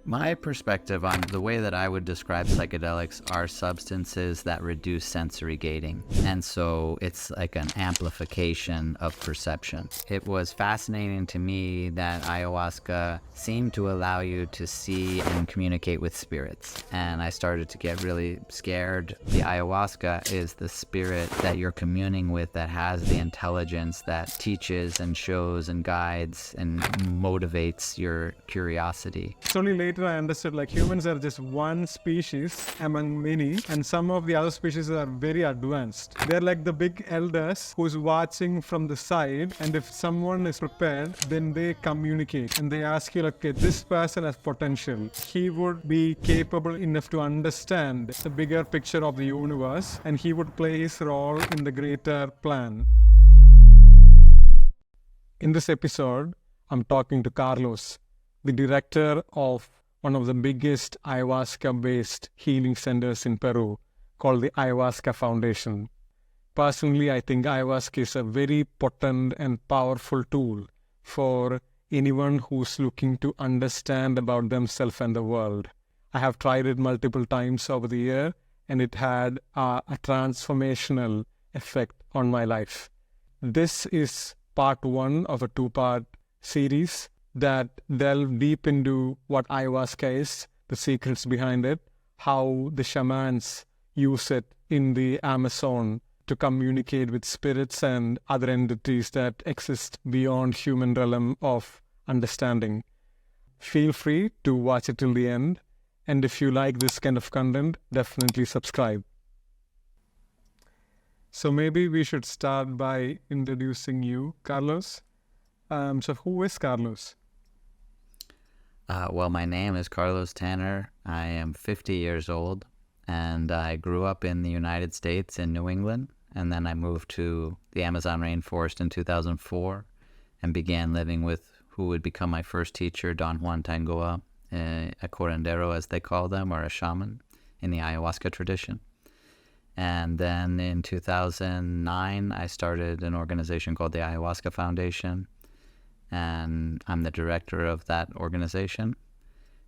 My perspective on the way that I would describe psychedelics are substances that reduce sensory gating. And so it's like an amplification of perception. It was fascinating to me that ayahuasca seemed to allow you to see and communicate with spirits. And I started to get really scared. The ayahuasca is the spirit that you're communing with that has the intelligence that teaches and shows and guides and motivates your curiosity. It's only later I understood like humans are just one species among many, and some of the other species are very advanced. They're like the big elders who's watching from the side, and if someone is prepared, then they communicate and they ask you like, okay, this person has potential. He would be capable enough to understand the bigger picture of the universe, and he would play his role in the greater plan. In this episode, I'm talking to Carlos, the director of one of the biggest ayahuasca-based healing centers in Peru, called the Ayahuasca Foundation. Personally, I think ayahuasca is a very potent and powerful tool for anyone who's looking to understand about themselves and the world. I have tried it multiple times over the year, and it had a transformational effect on my life. This is part one of a two-part series that delve deep into what ayahuasca is, the secrets behind it, how the shamans use it in the Amazon to communicate with spirits and other entities that exist beyond human realm of understanding. Feel free to watch it till the end, and if you like this kind of content, definitely subscribe. So maybe we should start by introducing you, Carlos. So who is Carlos? Well, my name is Carlos Tanner. I am 50 years old, and I grew up in the United States in New England, and then I moved to the Amazon rainforest in 2004 and began living with who would become my first teacher, Don Juan Tangoa, a curandero as they call them, or a shaman in the ayahuasca tradition. And then in 2009, I started an organization called the Ayahuasca Foundation, and I'm the director of that organization.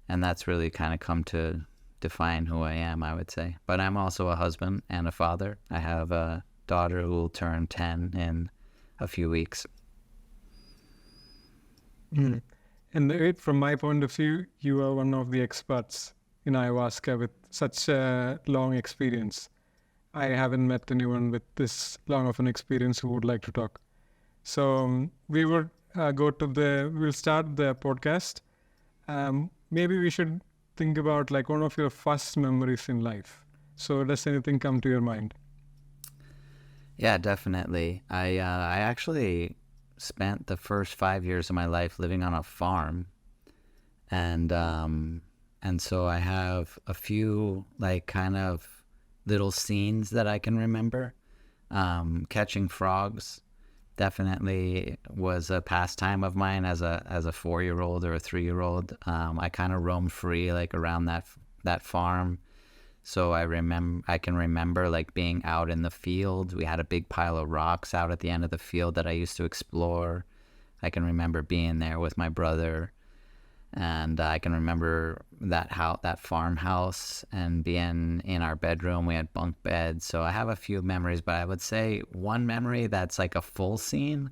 And that's really kind of come to define who I am, I would say. But I'm also a husband and a father. I have a daughter who will turn 10 in a few weeks. Mm. And from my point of view, you are one of the experts in ayahuasca with such a long experience. I haven't met anyone with this long of an experience who would like to talk. So we would we'll start the podcast. Maybe we should think about like one of your first memories in life. So does anything come to your mind? Yeah, definitely. I actually spent the first 5 years of my life living on a farm, and so I have a few like kind of little scenes that I can remember. Catching frogs definitely was a pastime of mine as a 4-year-old or a 3-year-old. I kind of roamed free like around that farm. So I can remember like being out in the field. We had a big pile of rocks out at the end of the field that I used to explore. I can remember being there with my brother, and I can remember that farmhouse and being in our bedroom. We had bunk beds. So I have a few memories, but I would say one memory that's like a full scene.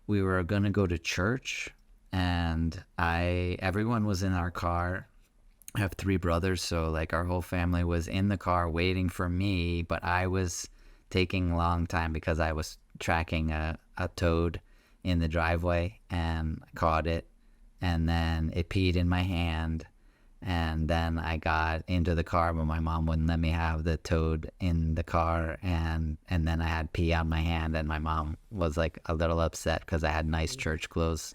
We were going to go to church, and everyone was in our car. I have 3 brothers, so like our whole family was in the car waiting for me, but I was taking a long time because I was tracking a toad in the driveway, and I caught it, and then it peed in my hand, and then I got into the car, but my mom wouldn't let me have the toad in the car, and then I had pee on my hand, and my mom was like a little upset because I had nice church clothes.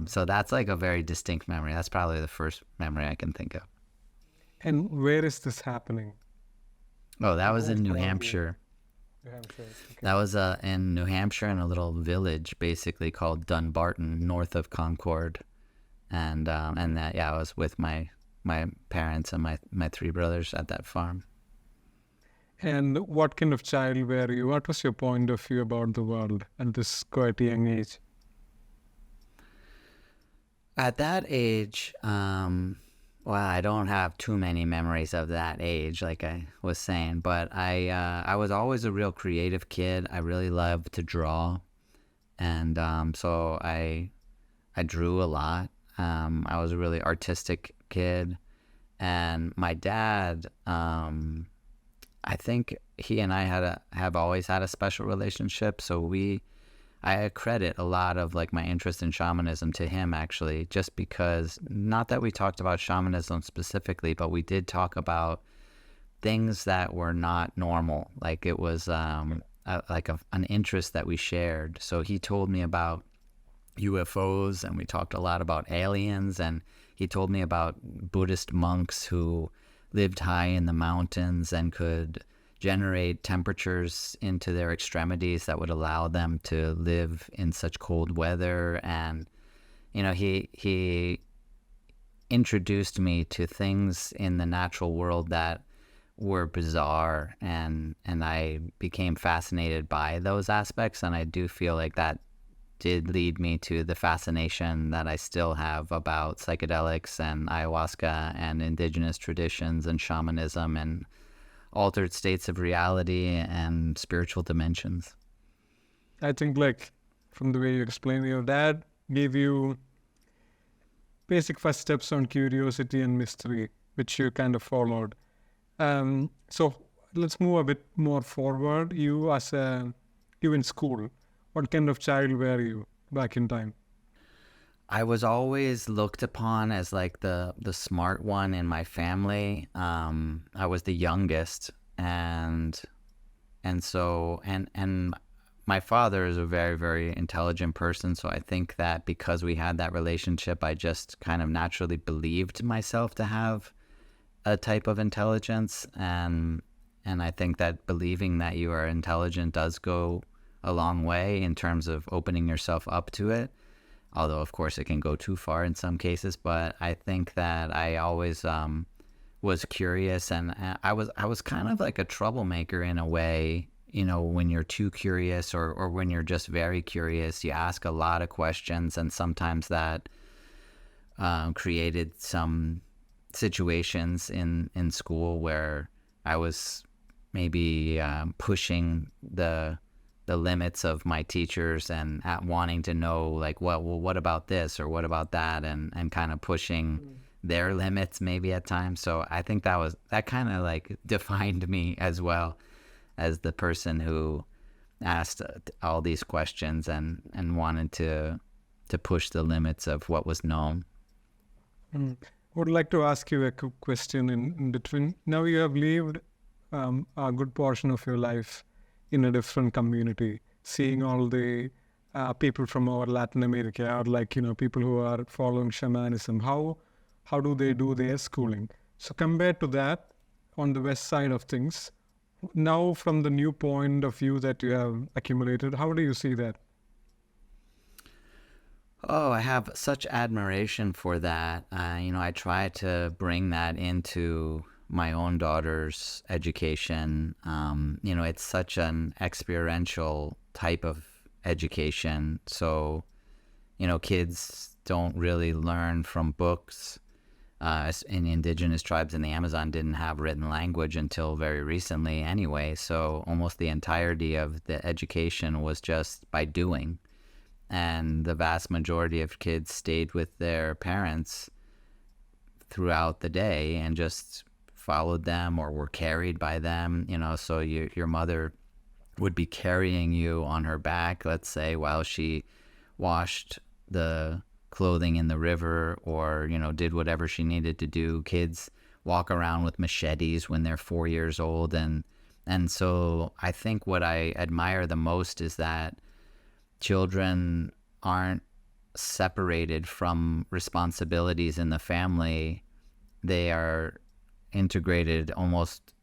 So that's like a very distinct memory. That's probably the first memory I can think of. And where is this happening? Oh, that was in New Hampshire. New Hampshire. Okay. That was in New Hampshire, in a little village basically called Dunbarton, north of Concord. And that, yeah, I was with my parents and my 3 brothers at that farm. And what kind of child were you? What was your point of view about the world at this quite young age? At that age, well, I don't have too many memories of that age, like I was saying, but I was always a real creative kid. I really loved to draw, and so I drew a lot. I was a really artistic kid, and my dad, I think he and I have always had a special relationship. So I accredit a lot of like my interest in shamanism to him, actually, just because, not that we talked about shamanism specifically, but we did talk about things that were not normal. Like it was an interest that we shared. So he told me about UFOs, and we talked a lot about aliens, and he told me about Buddhist monks who lived high in the mountains and could generate temperatures into their extremities that would allow them to live in such cold weather. And he introduced me to things in the natural world that were bizarre, and I became fascinated by those aspects. And I do feel like that did lead me to the fascination that I still have about psychedelics and ayahuasca and indigenous traditions and shamanism and altered states of reality and spiritual dimensions. I think, like, from the way you explained, your dad gave you basic first steps on curiosity and mystery, which you kind of followed. So let's move a bit more forward. You in school, what kind of child were you back in time? I was always looked upon as like the smart one in my family. I was the youngest, and my father is a very, very intelligent person. So I think that because we had that relationship, I just kind of naturally believed myself to have a type of intelligence, and I think that believing that you are intelligent does go a long way in terms of opening yourself up to it. Although, of course, it can go too far in some cases. But I think that I always was curious, and I was kind of like a troublemaker in a way. When you're too curious, or when you're just very curious, you ask a lot of questions, and sometimes that created some situations in school where I was maybe pushing the limits of my teachers and wanting to know, like, well, what about this or what about that, and kind of pushing their limits maybe at times. So I think that kind of like defined me as well, as the person who asked all these questions and wanted to push the limits of what was known. I would like to ask you a quick question in between. Now you have lived a good portion of your life in a different community, seeing all the people from our Latin America, or like, people who are following shamanism. How do they do their schooling? So compared to that, on the west side of things, now from the new point of view that you have accumulated, how do you see that? Oh, I have such admiration for that. I try to bring that into my own daughter's education. It's such an experiential type of education. So, kids don't really learn from books. In indigenous tribes in the Amazon didn't have written language until very recently anyway. So almost the entirety of the education was just by doing. And the vast majority of kids stayed with their parents throughout the day and just followed them or were carried by them. So your mother would be carrying you on her back, let's say, while she washed the clothing in the river, or did whatever she needed to do. Kids walk around with machetes when they're 4 years old, and so I think what I admire the most is that children aren't separated from responsibilities in the family. They are integrated almost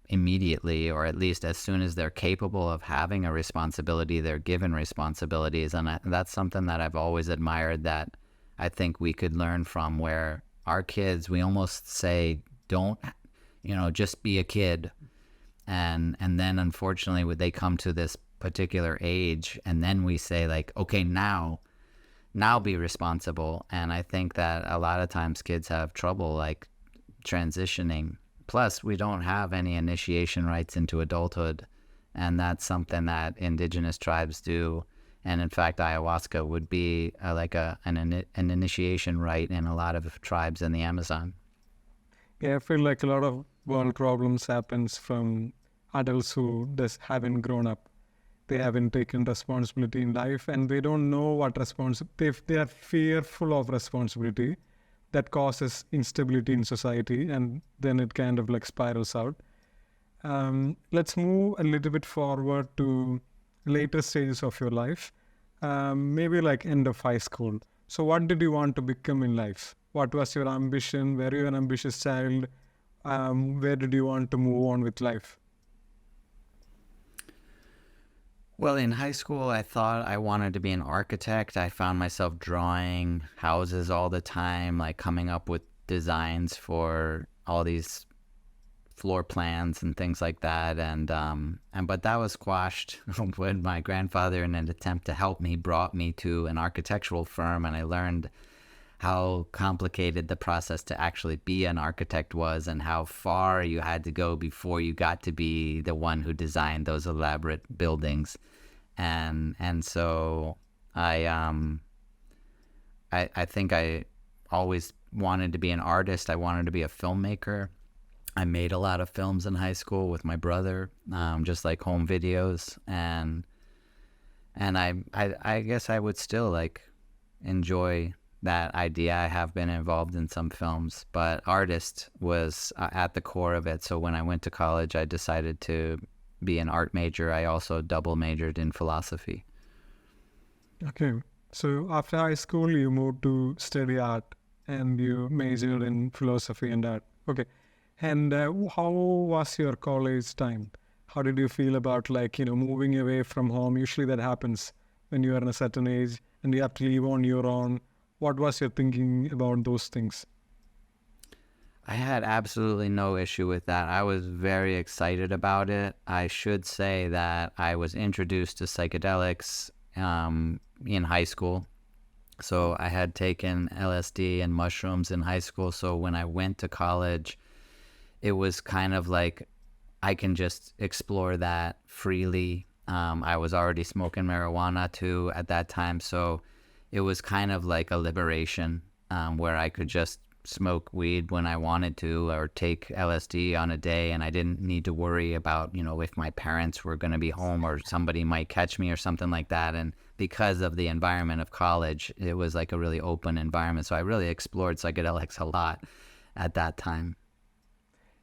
immediately, or at least as soon as they're capable of having a responsibility, they're given responsibilities. And that's something that I've always admired, that I think we could learn from, where our kids, we almost say, don't, just be a kid. And then unfortunately they come to this particular age, and then we say, like, okay, now now be responsible. And I think that a lot of times kids have trouble like transitioning. Plus, we don't have any initiation rites into adulthood, and that's something that indigenous tribes do. And in fact, ayahuasca would be an initiation rite in a lot of tribes in the Amazon. Yeah, I feel like a lot of world problems happens from adults who just haven't grown up. They haven't taken responsibility in life, and they don't know what they are fearful of responsibility. That causes instability in society, and then it kind of like spirals out. Let's move a little bit forward to later stages of your life, maybe like end of high school. So what did you want to become in life? What was your ambition? Were you an ambitious child? Where did you want to move on with life? Well, in high school, I thought I wanted to be an architect. I found myself drawing houses all the time, like coming up with designs for all these floor plans and things like that. But that was squashed when my grandfather, in an attempt to help me, brought me to an architectural firm, and I learned how complicated the process to actually be an architect was, and how far you had to go before you got to be the one who designed those elaborate buildings. And so I think I always wanted to be an artist. I wanted to be a filmmaker. I made a lot of films in high school with my brother, just like home videos, and I guess I would still like enjoy that idea. I have been involved in some films, but artist was at the core of it. So when I went to college, I decided to be an art major. I also double majored in philosophy. Okay. So after high school, you moved to study art and you majored in philosophy and art. Okay. And how was your college time? How did you feel about moving away from home? Usually that happens when you are in a certain age and you have to leave on your own. What was your thinking about those things? I had absolutely no issue with that. I was very excited about it. I should say that I was introduced to psychedelics in high school. So I had taken LSD and mushrooms in high school. So when I went to college, it was kind of like I can just explore that freely. I was already smoking marijuana too at that time. So it was kind of like a liberation where I could just smoke weed when I wanted to, or take LSD on a day, and I didn't need to worry about, if my parents were going to be home or somebody might catch me or something like that. And because of the environment of college, it was like a really open environment. So I really explored psychedelics a lot at that time.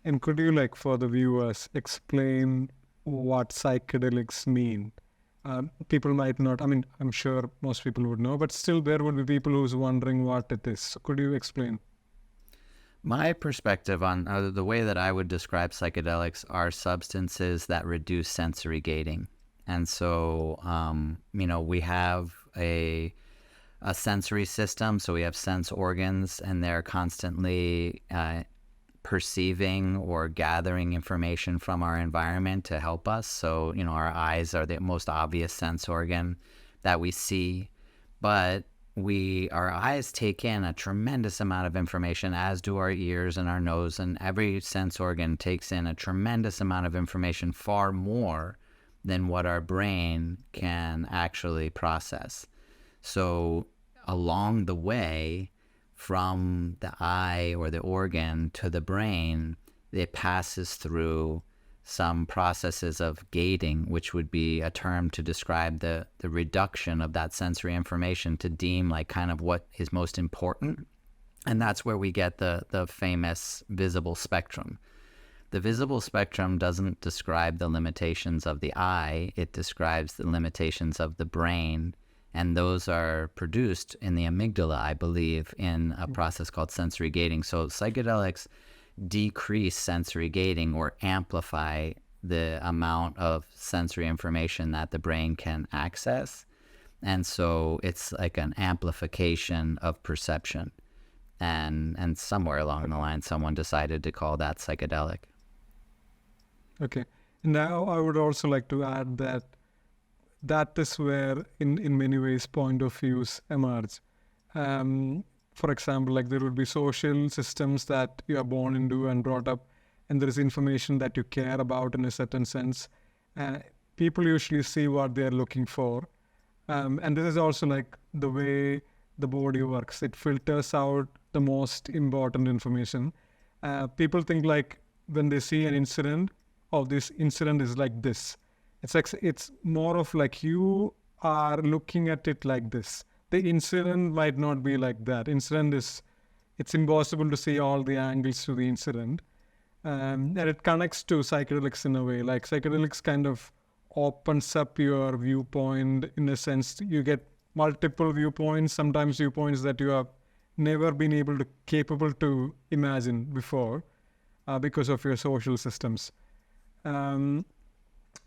And could you, for the viewers, explain what psychedelics mean? People might not, I'm sure most people would know, but still there would be people who's wondering what it is. So could you explain? My perspective on the way that I would describe psychedelics are substances that reduce sensory gating. And so, we have a sensory system. So we have sense organs, and they're constantly perceiving or gathering information from our environment to help us. So, our eyes are the most obvious sense organ that we see, but our eyes take in a tremendous amount of information, as do our ears and our nose, and every sense organ takes in a tremendous amount of information, far more than what our brain can actually process. So along the way, from the eye or the organ to the brain, it passes through some processes of gating, which would be a term to describe the reduction of that sensory information to deem like kind of what is most important. And that's where we get the famous visible spectrum. The visible spectrum doesn't describe the limitations of the eye, it describes the limitations of the brain. And those are produced in the amygdala, I believe, in a process called sensory gating. So psychedelics decrease sensory gating or amplify the amount of sensory information that the brain can access. And so it's like an amplification of perception. And somewhere along the line, someone decided to call that psychedelic. Okay. Now I would also like to add that that is where, in many ways, point of views emerge. For example, like there would be social systems that you are born into and brought up, and there is information that you care about in a certain sense. People usually see what they are looking for. And this is also like the way the body works. It filters out the most important information. People think like when they see an incident, oh, this incident is like this. It's like it's more of like you are looking at it like this. The incident might not be like that. It's impossible to see all the angles to the incident. And it connects to psychedelics in a way. Like psychedelics kind of opens up your viewpoint in a sense. You get multiple viewpoints, sometimes viewpoints that you have never been capable to imagine before because of your social systems.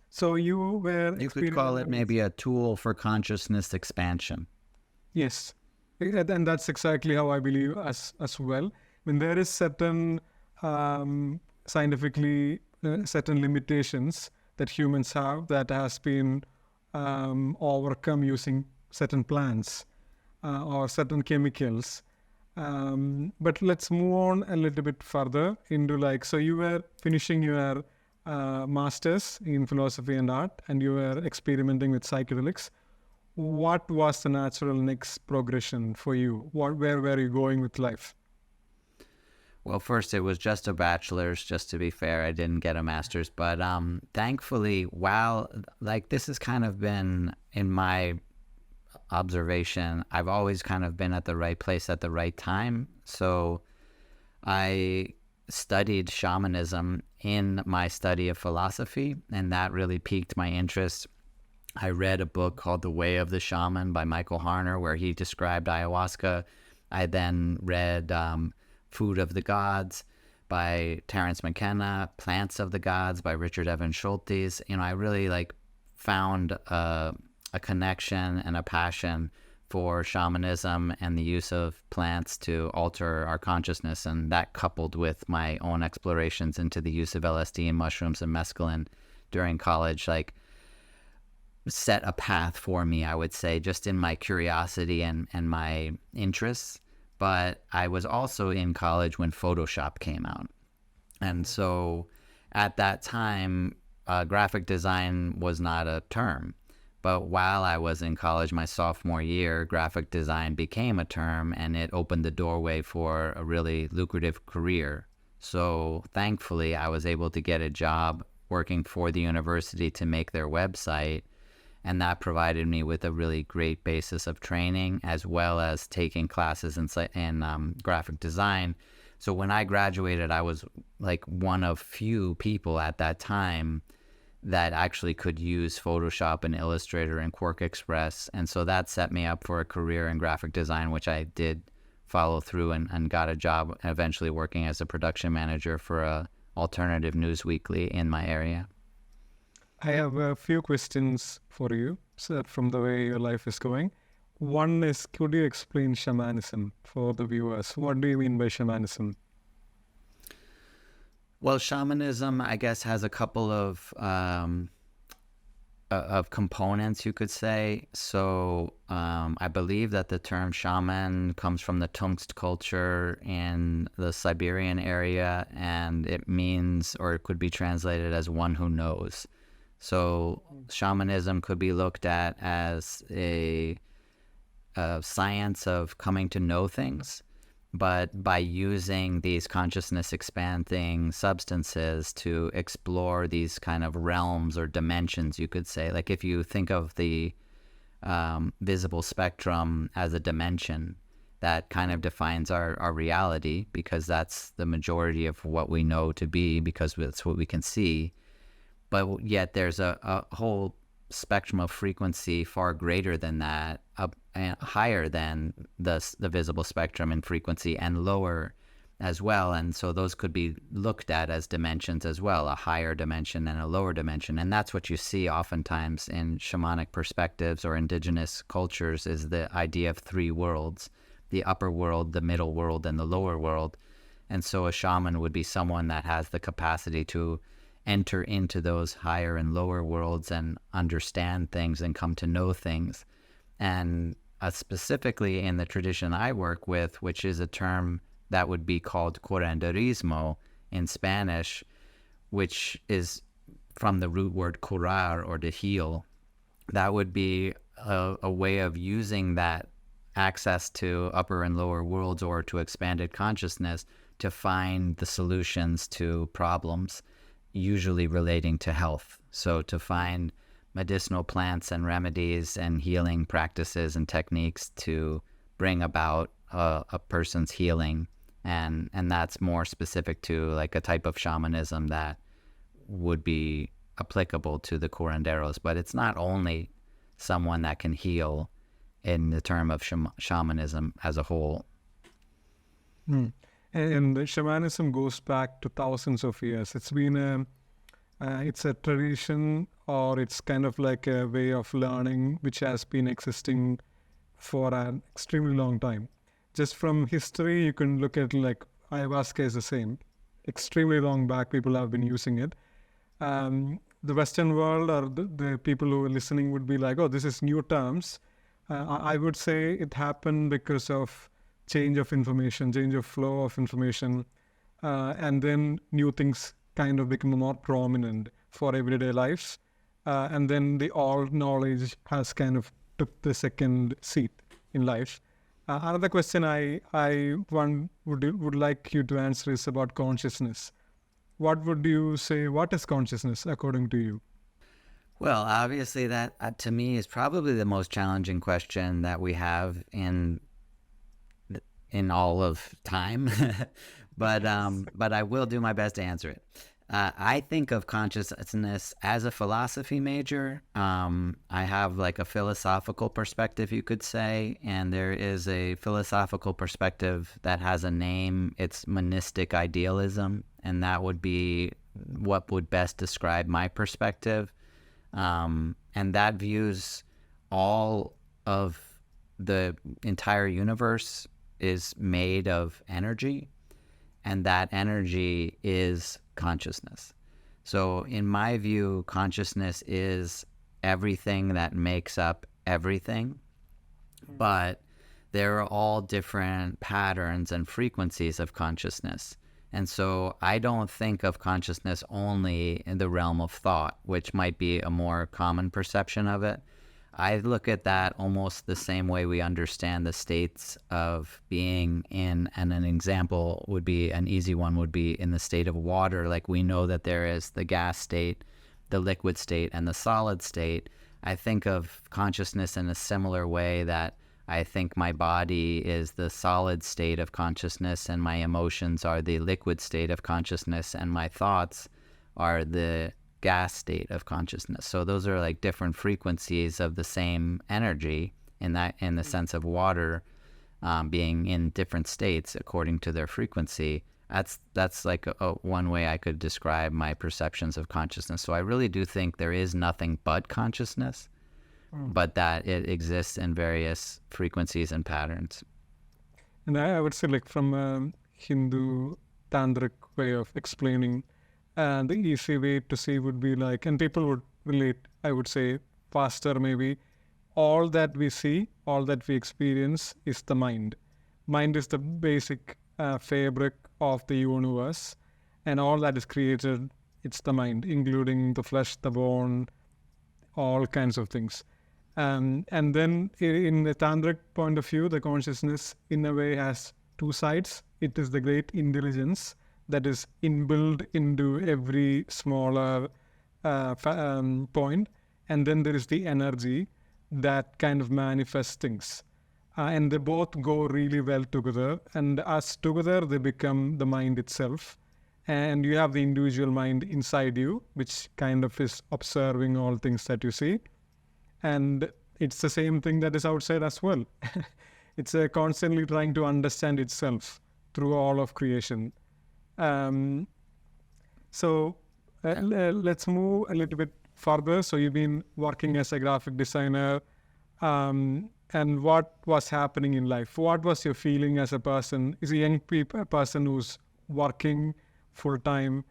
So you were... You could call it maybe a tool for consciousness expansion. Yes. And that's exactly how I believe as well. I mean, there is certain scientifically certain limitations that humans have that has been overcome using certain plants or certain chemicals. But let's move on a little bit further into like, so you were finishing your master's in philosophy and art, and you were experimenting with psychedelics. What was the natural next progression for you? Where were you going with life? Well, first it was just a bachelor's, just to be fair. I didn't get a master's, but thankfully, while like this has kind of been in my observation, I've always kind of been at the right place at the right time. So I studied shamanism in my study of philosophy, and that really piqued my interest. I read a book called The Way of the Shaman by Michael Harner, where he described ayahuasca. I then read Food of the Gods by Terence McKenna, Plants of the Gods by Richard Evans Schultes. You know, I really like found a connection and a passion for shamanism and the use of plants to alter our consciousness. And that, coupled with my own explorations into the use of LSD and mushrooms and mescaline during college, like set a path for me, I would say, just in my curiosity and my interests. But I was also in college when Photoshop came out. And so at that time, graphic design was not a term. But while I was in college, my sophomore year, graphic design became a term, and it opened the doorway for a really lucrative career. So thankfully, I was able to get a job working for the university to make their website. And that provided me with a really great basis of training, as well as taking classes in graphic design. So when I graduated, I was like one of few people at that time that actually could use Photoshop and Illustrator and Quark Express. And so that set me up for a career in graphic design, which I did follow through and got a job eventually working as a production manager for a alternative news weekly in my area. I have a few questions for you, so from the way your life is going. One is, could you explain shamanism for the viewers? What do you mean by shamanism? Well, shamanism, I guess, has a couple of components, you could say. So I believe that the term shaman comes from the Tungst culture in the Siberian area, and it means, or it could be translated as one who knows. So shamanism could be looked at as a science of coming to know things, but by using these consciousness expanding substances to explore these kind of realms or dimensions, you could say. Like if you think of the visible spectrum as a dimension, that kind of defines our reality, because that's the majority of what we know to be, because it's what we can see. But yet there's a whole spectrum of frequency far greater than that, higher than the visible spectrum in frequency, and lower as well. And so those could be looked at as dimensions as well, a higher dimension and a lower dimension. And that's what you see oftentimes in shamanic perspectives or indigenous cultures, is the idea of three worlds: the upper world, the middle world, and the lower world. And so a shaman would be someone that has the capacity to enter into those higher and lower worlds and understand things and come to know things. And specifically in the tradition I work with, which is a term that would be called curanderismo in Spanish, which is from the root word curar, or to heal. That would be a way of using that access to upper and lower worlds or to expanded consciousness to find the solutions to problems, usually relating to health. So to find medicinal plants and remedies and healing practices and techniques to bring about a person's healing. And that's more specific to like a type of shamanism that would be applicable to the curanderos. But it's not only someone that can heal in the term of shamanism as a whole. And shamanism goes back to thousands of years. It's been it's a tradition, or it's kind of like a way of learning which has been existing for an extremely long time. Just from history, you can look at like ayahuasca is the same. Extremely long back, people have been using it. The Western world, or the people who are listening would be like, oh, this is new terms. I would say it happened because of change of information, change of flow of information, and then new things kind of become more prominent for everyday lives. And then the old knowledge has kind of took the second seat in life. Another question I would like you to answer is about consciousness. What would you say, what is consciousness according to you? Well, obviously that to me is probably the most challenging question that we have in all of time, but I will do my best to answer it. I think of consciousness as a philosophy major. I have like a philosophical perspective, you could say, and there is a philosophical perspective that has a name. It's monistic idealism, and that would be what would best describe my perspective. And that views all of the entire universe is made of energy, and that energy is consciousness. So in my view, consciousness is everything that makes up everything, but there are all different patterns and frequencies of consciousness. And so I don't think of consciousness only in the realm of thought, which might be a more common perception of it. I look at that almost the same way we understand the states of being in, and an example would be, an easy one would be in the state of water. Like we know that there is the gas state, the liquid state, and the solid state. I think of consciousness in a similar way, that I think my body is the solid state of consciousness and my emotions are the liquid state of consciousness and my thoughts are the gas state of consciousness. So those are like different frequencies of the same energy, in the sense of water being in different states according to their frequency. That's like one way I could describe my perceptions of consciousness. So I really do think there is nothing but consciousness, but that it exists in various frequencies and patterns. And I would say, like from a Hindu tantric way of explaining, and the easy way to see would be like, and people would relate, I would say, faster maybe, all that we see, all that we experience is the mind. Mind is the basic fabric of the universe, and all that is created, it's the mind, including the flesh, the bone, all kinds of things. And then in the tantric point of view, the consciousness in a way has two sides. It is the great intelligence that is inbuilt into every smaller point. And then there is the energy that kind of manifests things. And they both go really well together. And as together, they become the mind itself. And you have the individual mind inside you, which kind of is observing all things that you see. And it's the same thing that is outside as well. It's constantly trying to understand itself through all of creation. So let's move a little bit further. So you've been working as a graphic designer, and what was happening in life? What was your feeling as a person? Is a young person who's working full time,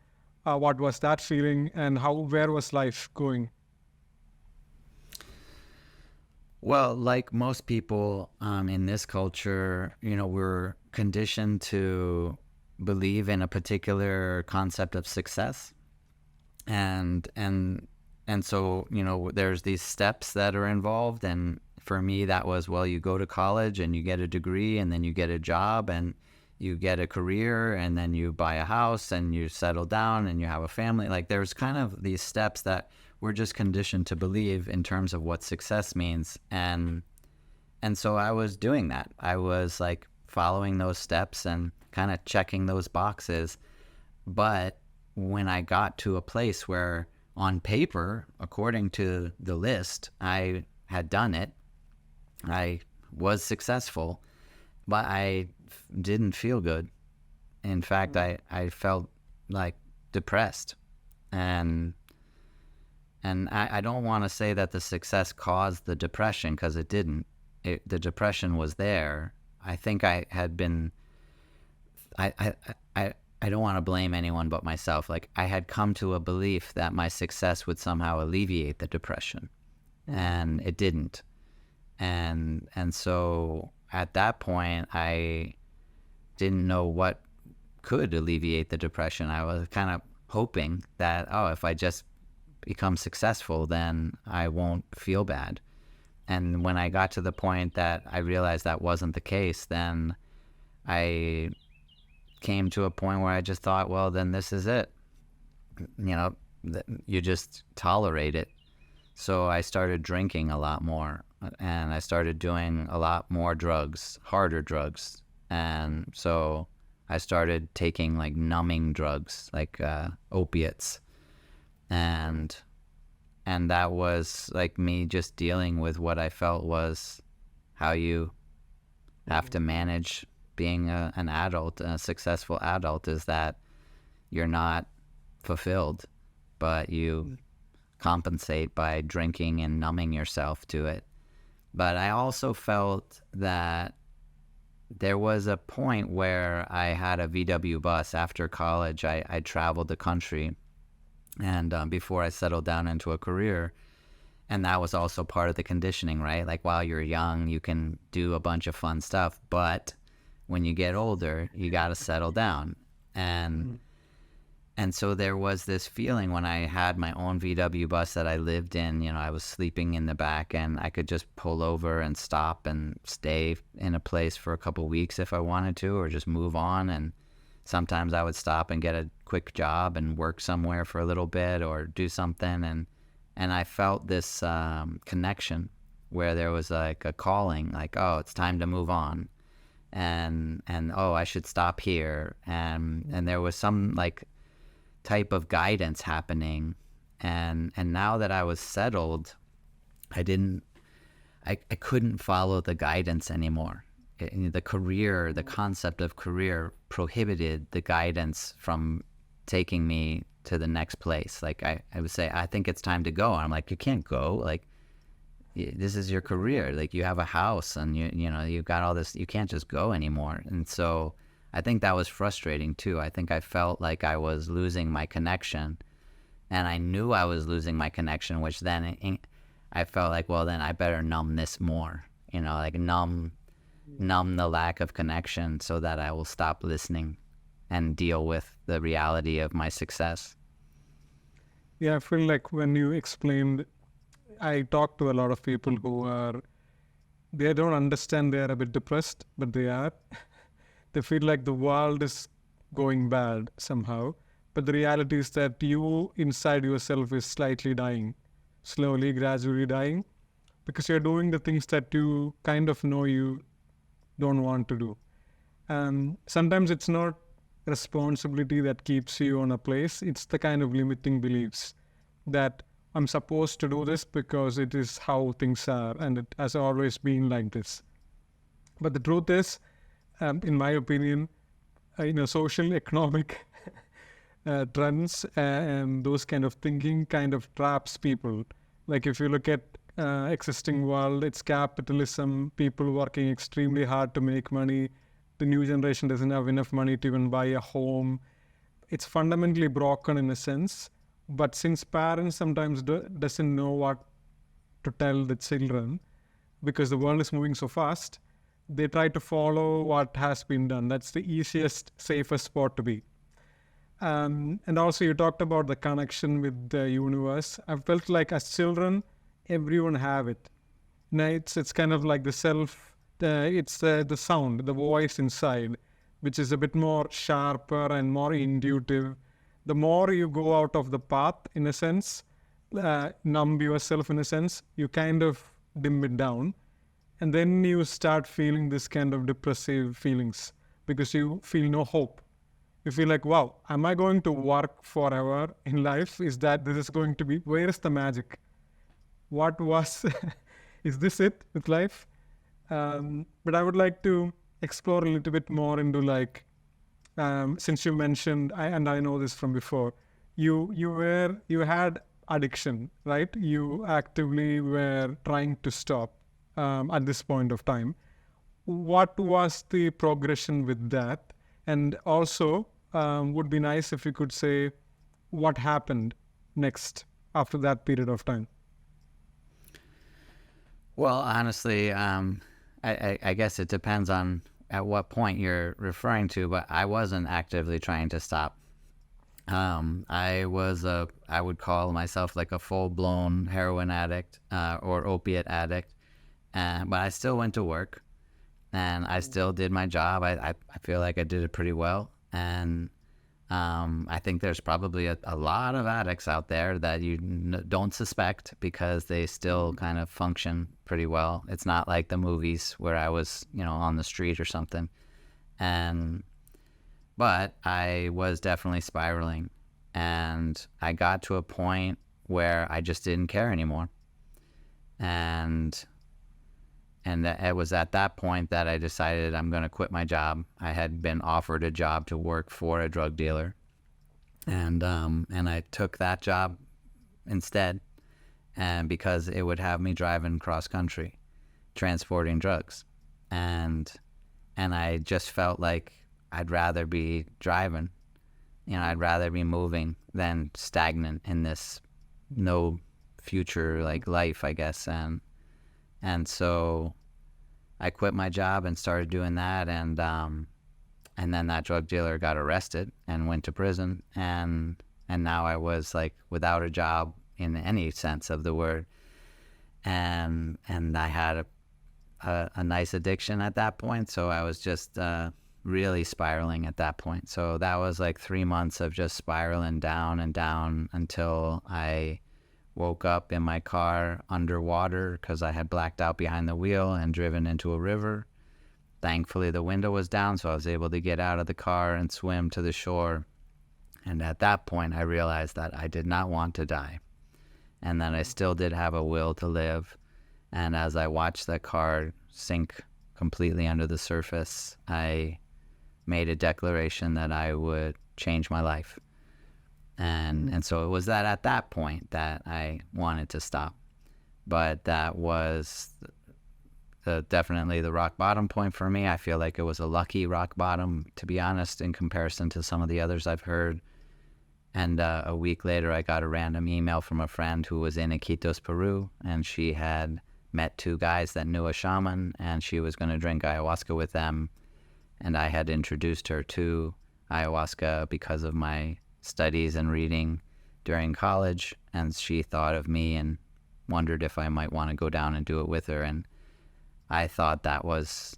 What was that feeling, and where was life going? Well, like most people in this culture, we're conditioned to believe in a particular concept of success, and and and so there's these steps that are involved. And for me, that was, well, you go to college and you get a degree, and then you get a job, and you get a career, and then you buy a house, and you settle down, and you have a family. Like, there's kind of these steps that we're just conditioned to believe in terms of what success means. And so I was doing that. I was like following those steps and kind of checking those boxes. But when I got to a place where on paper, according to the list, I had done it, I was successful, but I didn't feel good. In fact, I felt like depressed. And I don't want to say that the success caused the depression, because it didn't. The depression was there. I think I had been, I don't want to blame anyone but myself. Like, I had come to a belief that my success would somehow alleviate the depression, and it didn't. And so at that point, I didn't know what could alleviate the depression. I was kind of hoping that, if I just become successful, then I won't feel bad. And when I got to the point that I realized that wasn't the case, then I came to a point where I just thought, well, then this is it. You just tolerate it. So I started drinking a lot more, and I started doing a lot more drugs, harder drugs. And so I started taking like numbing drugs, like opiates. And that was like me just dealing with what I felt was how you have to manage being an adult, a successful adult, is that you're not fulfilled, but you compensate by drinking and numbing yourself to it. But I also felt that there was a point where I had a VW bus. After college, I traveled the country, and before I settled down into a career. And that was also part of the conditioning, right? Like, while you're young, you can do a bunch of fun stuff, but when you get older, you got to settle down. And so there was this feeling when I had my own VW bus that I lived in. I was sleeping in the back, and I could just pull over and stop and stay in a place for a couple weeks if I wanted to, or just move on. And sometimes I would stop and get a quick job and work somewhere for a little bit or do something. And I felt this connection where there was like a calling, like, oh, it's time to move on. And oh, I should stop here. And there was some like type of guidance happening. And now that I was settled, I couldn't follow the guidance anymore. The concept of career prohibited the guidance from taking me to the next place. Like, I would say, I think it's time to go. And I'm like, you can't go. Like, this is your career. Like, you have a house, and you've got all this. You can't just go anymore. And so I think that was frustrating too. I think I felt like I was losing my connection, and I knew I was losing my connection, which then I felt like, well, then I better numb this more, like numb the lack of connection, so that I will stop listening and deal with the reality of my success. Yeah, I feel like when you explained, I talk to a lot of people who they don't understand they are a bit depressed, but they are. They feel like the world is going bad somehow, but the reality is that you inside yourself is slightly dying, slowly, gradually dying, because you're doing the things that you kind of know you don't want to do. And sometimes it's not responsibility that keeps you on a place. It's the kind of limiting beliefs that I'm supposed to do this because it is how things are, and it has always been like this. But the truth is, in my opinion, social, economic trends and those kind of thinking kind of traps people. Like, if you look at existing world, it's capitalism, people working extremely hard to make money. The new generation doesn't have enough money to even buy a home. it's fundamentally broken in a sense. But since parents sometimes doesn't know what to tell the children, because the world is moving so fast, they try to follow what has been done. That's the easiest, safest spot to be. And also you talked about the connection with the universe. I felt like as children, everyone have it. Now it's kind of like the self, it's the sound, the voice inside, which is a bit more sharper and more intuitive. The more you go out of the path, in a sense, numb yourself in a sense, you kind of dim it down. And then you start feeling this kind of depressive feelings because you feel no hope. You feel like, wow, am I going to work forever in life? Is that this is going to be, where is the magic? What was, is this it with life? But I would like to explore a little bit more into like, since you mentioned, and I know this from before, you had addiction, right? You actively were trying to stop at this point of time. What was the progression with that? And also, would be nice if you could say what happened next after that period of time. Well, honestly, I guess it depends on at what point you're referring to, but I wasn't actively trying to stop. I would call myself like a full-blown heroin addict or opiate addict, but I still went to work and I still did my job. I feel like I did it pretty well. And I think there's probably a lot of addicts out there that you don't suspect because they still kind of function pretty well. It's not like the movies where I was, on the street or something. But I was definitely spiraling, and I got to a point where I just didn't care anymore. And it was at that point that I decided I'm going to quit my job. I had been offered a job to work for a drug dealer, and I took that job instead, and because it would have me driving cross country, transporting drugs, and I just felt like I'd rather be driving, I'd rather be moving than stagnant in this no future like life, I guess, and so I quit my job and started doing that, and then that drug dealer got arrested and went to prison, and now I was like without a job in any sense of the word, and I had a nice addiction at that point, so I was just really spiraling at that point. So that was like 3 months of just spiraling down and down until I woke up in my car underwater because I had blacked out behind the wheel and driven into a river. Thankfully, the window was down, so I was able to get out of the car and swim to the shore. And at that point, I realized that I did not want to die, and that I still did have a will to live. And as I watched the car sink completely under the surface, I made a declaration that I would change my life. And so it was that at that point that I wanted to stop. But that was definitely the rock bottom point for me. I feel like it was a lucky rock bottom, to be honest, in comparison to some of the others I've heard. And a week later, I got a random email from a friend who was in Iquitos, Peru, and she had met 2 guys that knew a shaman, and she was going to drink ayahuasca with them. And I had introduced her to ayahuasca because of my studies and reading during college, and she thought of me and wondered if I might want to go down and do it with her. And I thought that was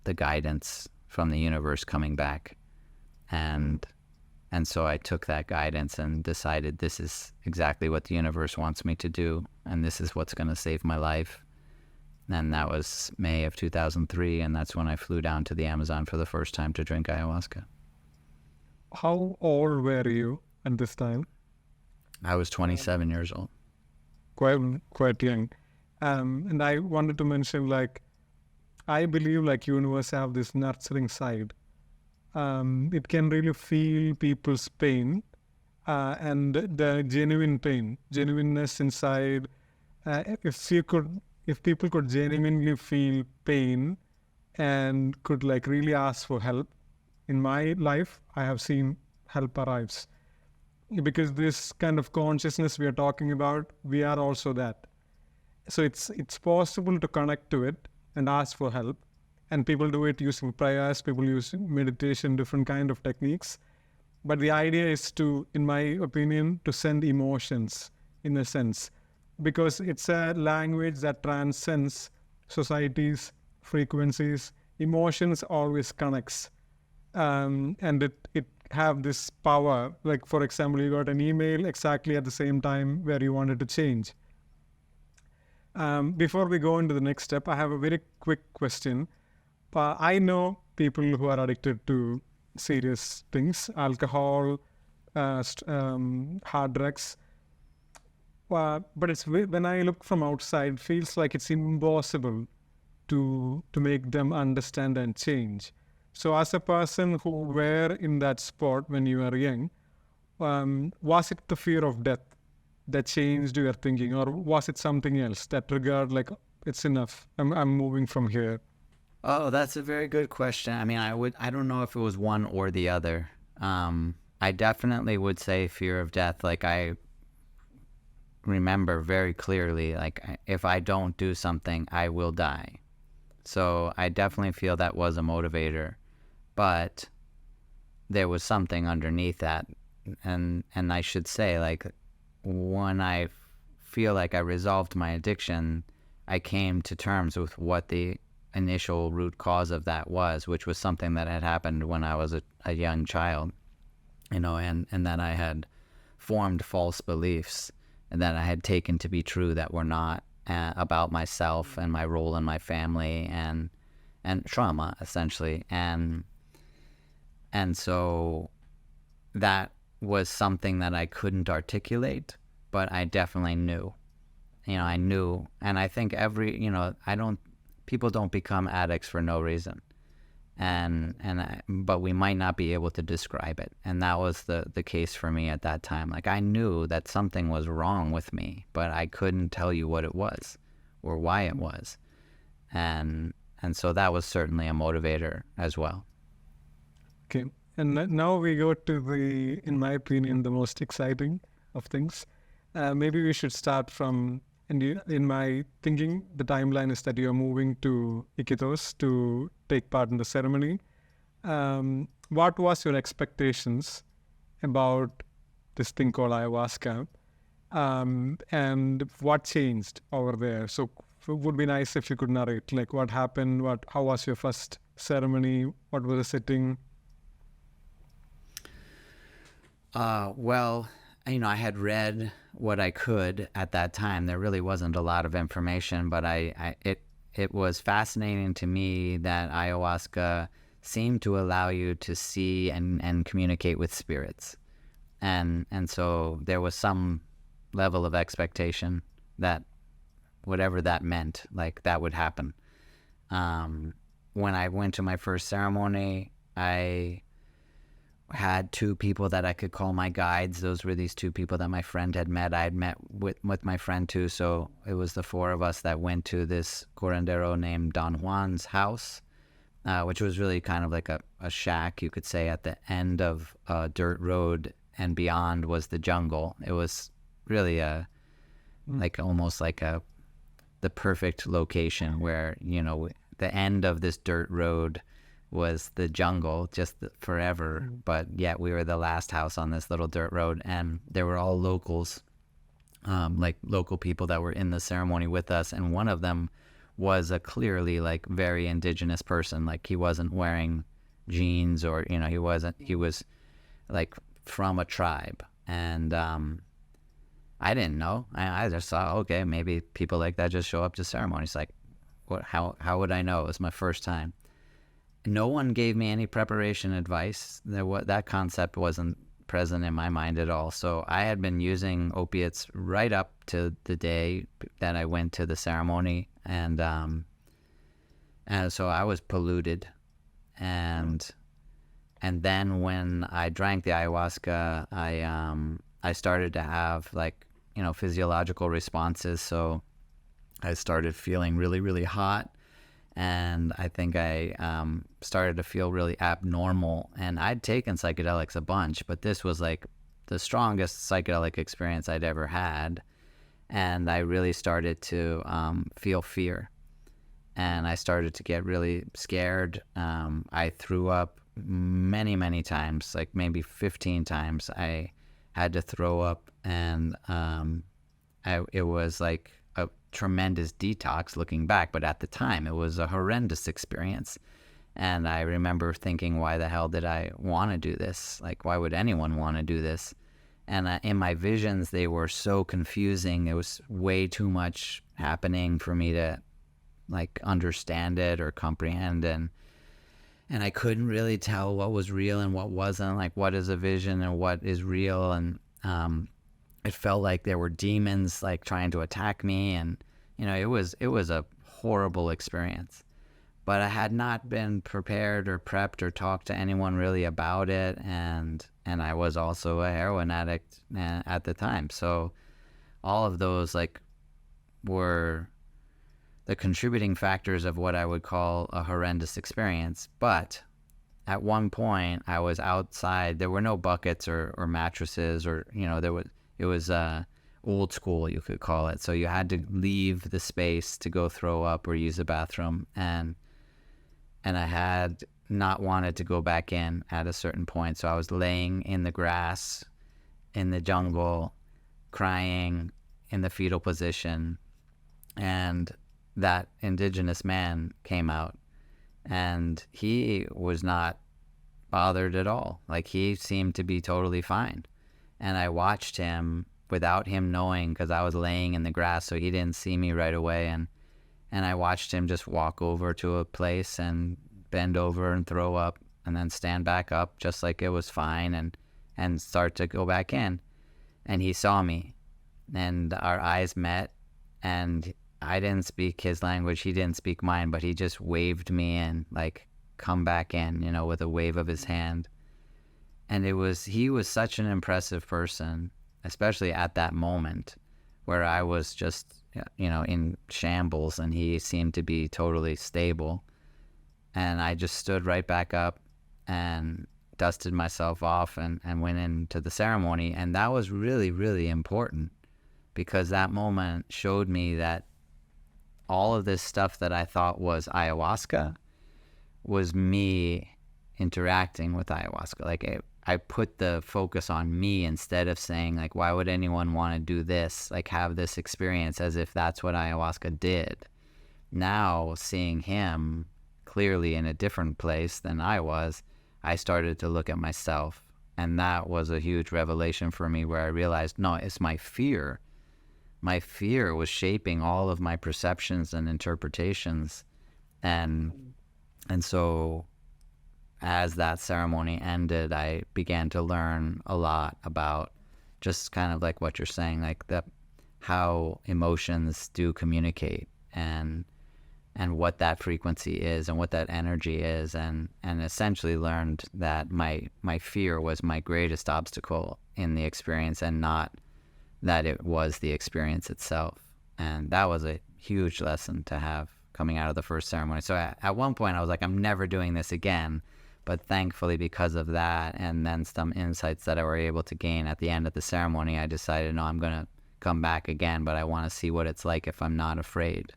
the guidance from the universe coming back. And so I took that guidance and decided this is exactly what the universe wants me to do, and this is what's going to save my life. And that was May of 2003, and that's when I flew down to the Amazon for the first time to drink ayahuasca. How old were you at this time? I was 27 years old. Quite young. And I wanted to mention, like, I believe like universe have this nurturing side. It can really feel people's pain and the genuineness inside. If people could genuinely feel pain and could like really ask for help. In my life, I have seen help arrives. Because this kind of consciousness we are talking about, we are also that. So it's possible to connect to it and ask for help. And people do it using prayers, people use meditation, different kind of techniques. But the idea is to, in my opinion, to send emotions in a sense, because it's a language that transcends societies, frequencies. Emotions always connects, and it have this power. Like, for example, you got an email exactly at the same time where you wanted to change. Before we go into the next step, I have a very quick question. I know people who are addicted to serious things, alcohol, hard drugs. But it's when I look from outside, feels like it's impossible to make them understand and change. So, as a person who were in that spot when you were young, was it the fear of death that changed your thinking, or was it something else that triggered like it's enough? I'm moving from here. Oh, that's a very good question. I mean, I don't know if it was one or the other. I definitely would say fear of death. Like, I remember very clearly, like, if I don't do something, I will die. So I definitely feel that was a motivator, but there was something underneath that. And I should say, like, when I feel like I resolved my addiction, I came to terms with what the initial root cause of that was, which was something that had happened when I was a young child, and that I had formed false beliefs and that I had taken to be true that were not about myself and my role in my family and trauma, essentially. And so that was something that I couldn't articulate, but I definitely knew. I knew, and I think people don't become addicts for no reason, but we might not be able to describe it, and that was the case for me at that time. Like, I knew that something was wrong with me, but I couldn't tell you what it was or why it was, and so that was certainly a motivator as well. Okay, and now we go to in my opinion, the most exciting of things. Maybe we should start from. And in my thinking, the timeline is that you are moving to Iquitos to take part in the ceremony. What was your expectations about this thing called ayahuasca? And what changed over there? So it would be nice if you could narrate, like, what happened, how was your first ceremony, what was the setting? Well, I had read what I could at that time. There really wasn't a lot of information, but it was fascinating to me that ayahuasca seemed to allow you to see and communicate with spirits. And so there was some level of expectation that whatever that meant, like, that would happen. When I went to my first ceremony, I had two people that I could call my guides. Those were these two people that my friend had met. I had met with my friend too, so it was the four of us that went to this curandero named Don Juan's house, which was really kind of like a shack, you could say, at the end of a dirt road, and beyond was the jungle. It was really almost like the perfect location where, the end of this dirt road was the jungle, just forever, but yet we were the last house on this little dirt road, and there were all locals, like local people that were in the ceremony with us, and one of them was a clearly, like, very indigenous person. Like, he wasn't wearing jeans, or he was like from a tribe, and I didn't know. I just thought, okay, maybe people like that just show up to ceremonies. Like, how would I know? It was my first time. No one gave me any preparation advice. That concept wasn't present in my mind at all. So I had been using opiates right up to the day that I went to the ceremony, and so I was polluted. And then when I drank the ayahuasca, I started to have, like, physiological responses. So I started feeling really, really hot. And I think I started to feel really abnormal. And I'd taken psychedelics a bunch, but this was like the strongest psychedelic experience I'd ever had. And I really started to feel fear. And I started to get really scared. I threw up many times, like maybe 15 times. I had to throw up, and it was like a tremendous detox looking back, but at the time it was a horrendous experience. And I remember thinking, why the hell did I want to do this? Like, why would anyone want to do this? And in my visions, they were so confusing. There was way too much happening for me to like understand it or comprehend, and I couldn't really tell what was real and what wasn't, like what is a vision and what is real. And it felt like there were demons like trying to attack me, and it was a horrible experience. But I had not been prepared or prepped or talked to anyone really about it, and I was also a heroin addict at the time, so all of those like were the contributing factors of what I would call a horrendous experience. But at one point I was outside. There were no buckets or mattresses, or it was old school, you could call it. So you had to leave the space to go throw up or use the bathroom, and I had not wanted to go back in at a certain point. So I was laying in the grass in the jungle, crying in the fetal position, and that indigenous man came out, and he was not bothered at all. Like, he seemed to be totally fine. And I watched him without him knowing, because I was laying in the grass, so he didn't see me right away. And I watched him just walk over to a place and bend over and throw up, and then stand back up just like it was fine, and start to go back in. And he saw me, and our eyes met, and I didn't speak his language, he didn't speak mine, but he just waved me in, like, come back in, with a wave of his hand. And he was such an impressive person, especially at that moment where I was just, in shambles, and he seemed to be totally stable. And I just stood right back up and dusted myself off and went into the ceremony. And that was really, really important, because that moment showed me that all of this stuff that I thought was ayahuasca was me interacting with ayahuasca. Like, I put the focus on me instead of saying, like, why would anyone want to do this, like have this experience, as if that's what ayahuasca did. Now, seeing him clearly in a different place than I was, I started to look at myself. And that was a huge revelation for me, where I realized, no, it's my fear. My fear was shaping all of my perceptions and interpretations. And so as that ceremony ended, I began to learn a lot about just kind of like what you're saying, like how emotions do communicate, and what that frequency is, and what that energy is, and essentially learned that my fear was my greatest obstacle in the experience, and not that it was the experience itself. And that was a huge lesson to have coming out of the first ceremony. So at one point I was like, I'm never doing this again. But thankfully, because of that, and then some insights that I were able to gain at the end of the ceremony, I decided, no, I'm going to come back again, but I want to see what it's like if I'm not afraid.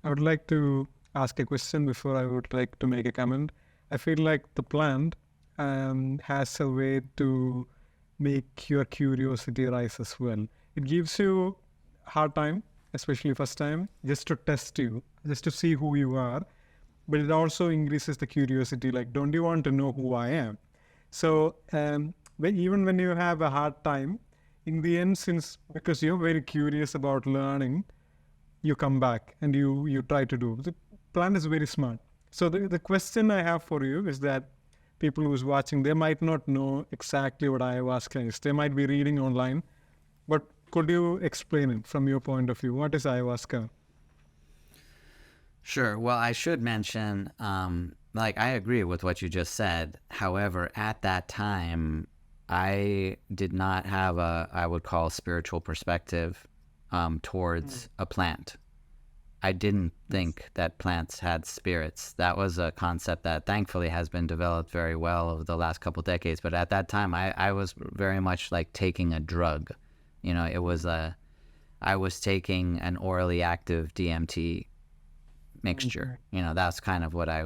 I would like to ask a question before I would like to make a comment. I feel like the plant has a way to make your curiosity rise as well. It gives you hard time, especially first time, just to test you, just to see who you are. But it also increases the curiosity, like, don't you want to know who I am? So even when you have a hard time, in the end, because you're very curious about learning, you come back and you try to do. The plant is very smart. So the question I have for you is that people who's watching, they might not know exactly what ayahuasca is. They might be reading online, but could you explain it from your point of view? What is ayahuasca? Sure. Well, I should mention, I agree with what you just said. However, at that time, I did not have I would call spiritual perspective towards a plant. I didn't think that plants had spirits. That was a concept that thankfully has been developed very well over the last couple decades. But at that time, I was very much like taking a drug. I was taking an orally active DMT mixture. That's kind of what I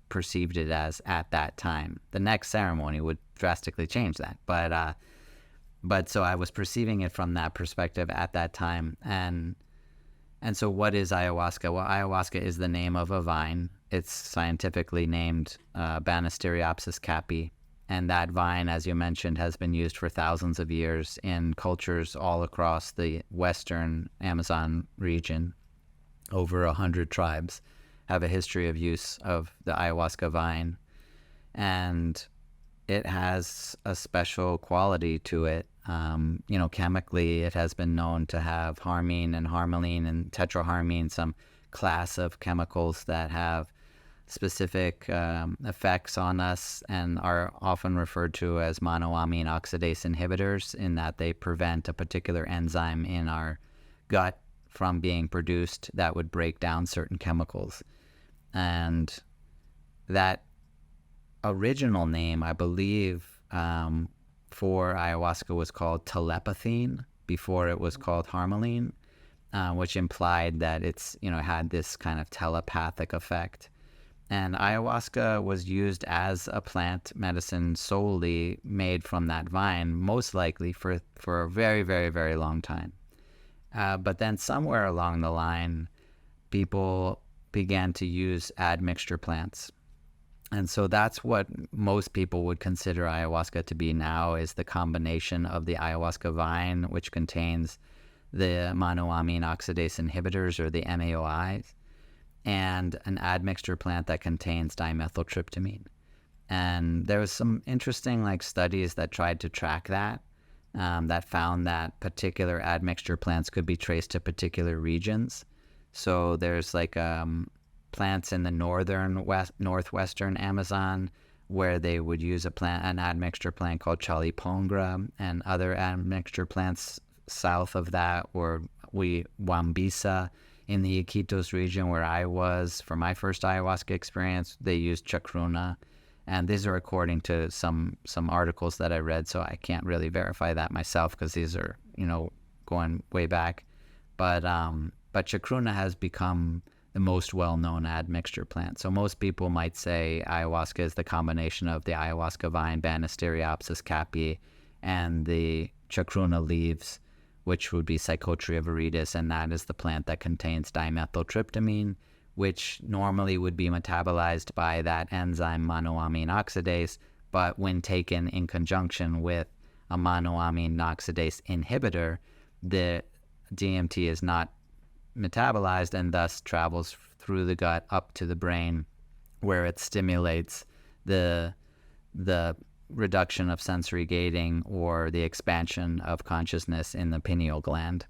perceived it as at that time. The next ceremony would drastically change that. But so I was perceiving it from that perspective at that time. And so what is ayahuasca? Well, ayahuasca is the name of a vine. It's scientifically named Banisteriopsis caapi. And that vine, as you mentioned, has been used for thousands of years in cultures all across the western Amazon region. Over 100 tribes have a history of use of the ayahuasca vine. And it has a special quality to it. Chemically, it has been known to have harmine and harmaline and tetraharmine, some class of chemicals that have specific effects on us and are often referred to as monoamine oxidase inhibitors, in that they prevent a particular enzyme in our gut from being produced that would break down certain chemicals. And that original name, I believe, for ayahuasca was called telepathine before it was called harmaline, which implied that it's, had this kind of telepathic effect. And ayahuasca was used as a plant medicine solely made from that vine, most likely for a very, very, very long time. But then somewhere along the line, people began to use admixture plants. And so that's what most people would consider ayahuasca to be now, is the combination of the ayahuasca vine, which contains the monoamine oxidase inhibitors, or the MAOIs, and an admixture plant that contains dimethyltryptamine. And there was some interesting studies that tried to track that, that found that particular admixture plants could be traced to particular regions. So there's plants in the northwestern Amazon where they would use an admixture plant called chalipongra, and other admixture plants south of that, or Wambisa. In the Iquitos region where I was for my first ayahuasca experience, they used chacruna. And these are according to some articles that I read, so I can't really verify that myself because these are, going way back. But chacruna has become the most well-known admixture plant. So most people might say ayahuasca is the combination of the ayahuasca vine, Banisteriopsis caapi, and the chacruna leaves, which would be Psychotria viridis, and that is the plant that contains dimethyltryptamine, which normally would be metabolized by that enzyme monoamine oxidase, but when taken in conjunction with a monoamine oxidase inhibitor, the DMT is not metabolized and thus travels through the gut up to the brain, where it stimulates the reduction of sensory gating or the expansion of consciousness in the pineal gland.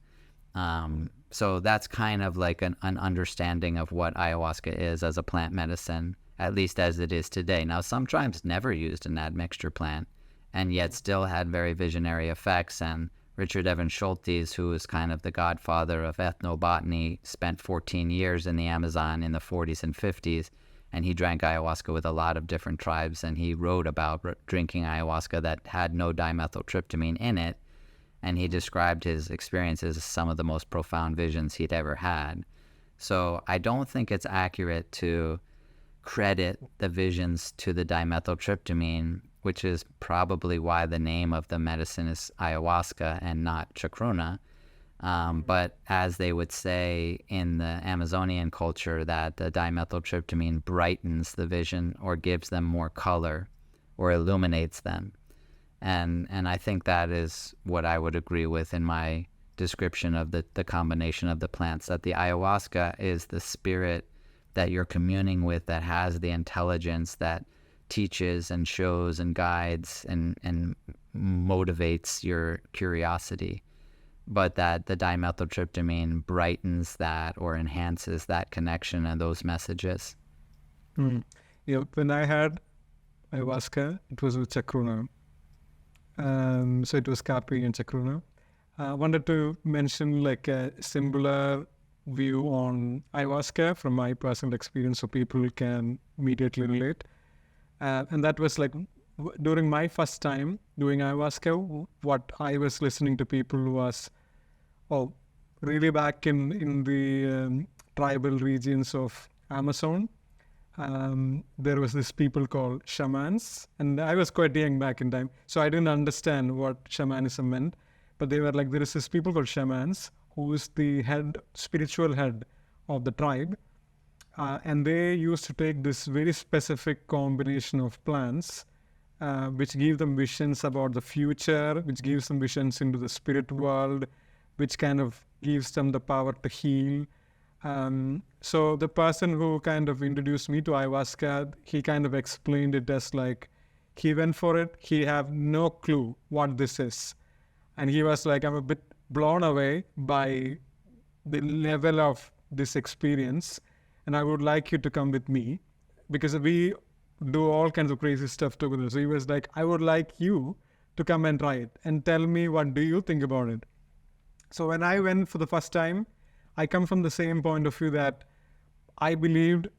So that's kind of like an understanding of what ayahuasca is as a plant medicine, at least as it is today. Now, some tribes never used an admixture plant and yet still had very visionary effects. And Richard Evans Schultes, who is kind of the godfather of ethnobotany, spent 14 years in the Amazon in the 40s and 50s, and he drank ayahuasca with a lot of different tribes, and he wrote about drinking ayahuasca that had no dimethyltryptamine in it, and he described his experiences as some of the most profound visions he'd ever had. So I don't think it's accurate to credit the visions to the dimethyltryptamine, which is probably why the name of the medicine is ayahuasca and not chacruna. But as they would say in the Amazonian culture, that the dimethyltryptamine brightens the vision or gives them more color or illuminates them. And I think that is what I would agree with in my description of the combination of the plants, that the ayahuasca is the spirit that you're communing with, that has the intelligence, that teaches and shows and guides and motivates your curiosity, but that the dimethyltryptamine brightens that or enhances that connection and those messages. When I had ayahuasca, it was with chacruna. So it was caapi and chacruna. I wanted to mention a similar view on ayahuasca from my personal experience so people can immediately relate. And that was like during my first time doing ayahuasca, what I was listening to people was, oh, really back in the tribal regions of Amazon. There was this people called shamans, and I was quite young back in time, so I didn't understand what shamanism meant. But they were like, there is this people called shamans who is the head, spiritual head of the tribe, and they used to take this very specific combination of plants, which give them visions about the future, which gives them visions into the spirit world, which kind of gives them the power to heal. So the person who kind of introduced me to ayahuasca, he kind of explained it as like, he went for it, he have no clue what this is. And he was like, I'm a bit blown away by the level of this experience, and I would like you to come with me, because we do all kinds of crazy stuff together. So he was like, I would like you to come and try it and tell me what do you think about it. So when I went for the first time, I come from the same point of view that I believed,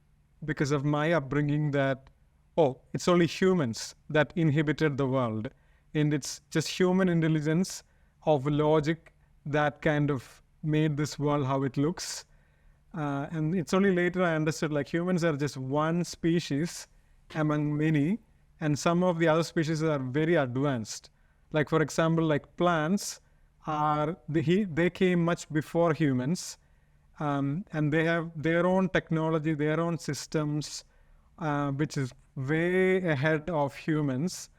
because of my upbringing, that, oh, it's only humans that inhabited the world. And it's just human intelligence of logic that kind of made this world how it looks. And it's only later I understood, like, humans are just one species among many, and some of the other species are very advanced. Like, for example, like plants they came much before humans, and they have their own technology, their own systems, which is way ahead of humans.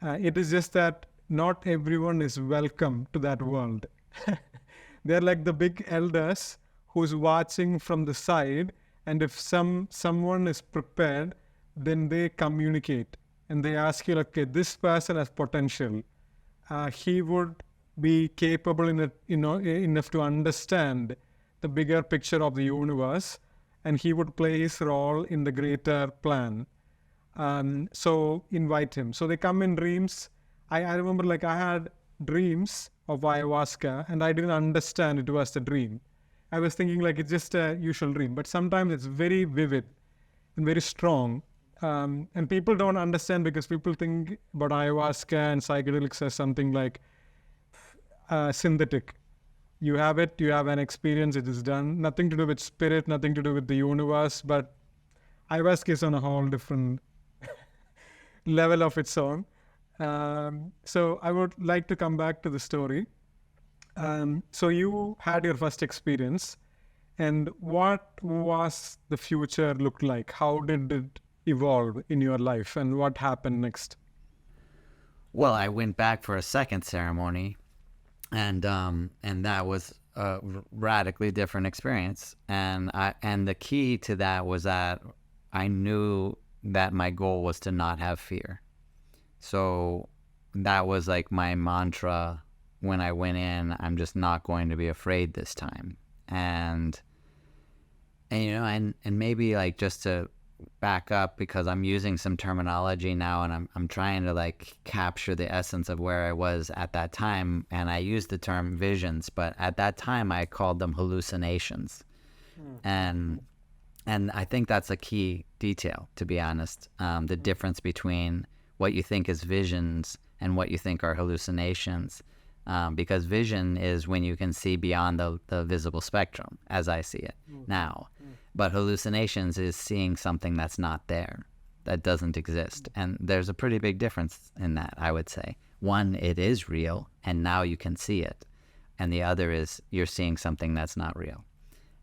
It is just that not everyone is welcome to that world. They're like the big elders who's watching from the side, and if someone is prepared, then they communicate and they ask you, like, okay, this person has potential. He would be capable enough to understand the bigger picture of the universe, and he would play his role in the greater plan. So invite him. So they come in dreams. I remember, like, I had dreams of ayahuasca, and I didn't understand it was a dream. I was thinking like it's just a usual dream, but sometimes it's very vivid and very strong. And people don't understand, because people think about ayahuasca and psychedelics as something like synthetic. You have it, you have an experience, it is done. Nothing to do with spirit, nothing to do with the universe, but ayahuasca is on a whole different level of its own. So I would like to come back to the story. So you had your first experience, and what was the future look like? How did it evolve in your life, and what happened next? Well, I went back for a second ceremony, and that was a radically different experience. And the key to that was that I knew that my goal was to not have fear. So that was like my mantra when I went in. I'm just not going to be afraid this time. And maybe, like, just to back up, because I'm using some terminology now, and I'm trying to, like, capture the essence of where I was at that time. And I used the term visions, but at that time I called them hallucinations. And I think that's a key detail, to be honest. The difference between what you think is visions and what you think are hallucinations. Because vision is when you can see beyond the visible spectrum, as I see it now. But hallucinations is seeing something that's not there, that doesn't exist. And there's a pretty big difference in that, I would say. One, it is real, and now you can see it. And the other is you're seeing something that's not real.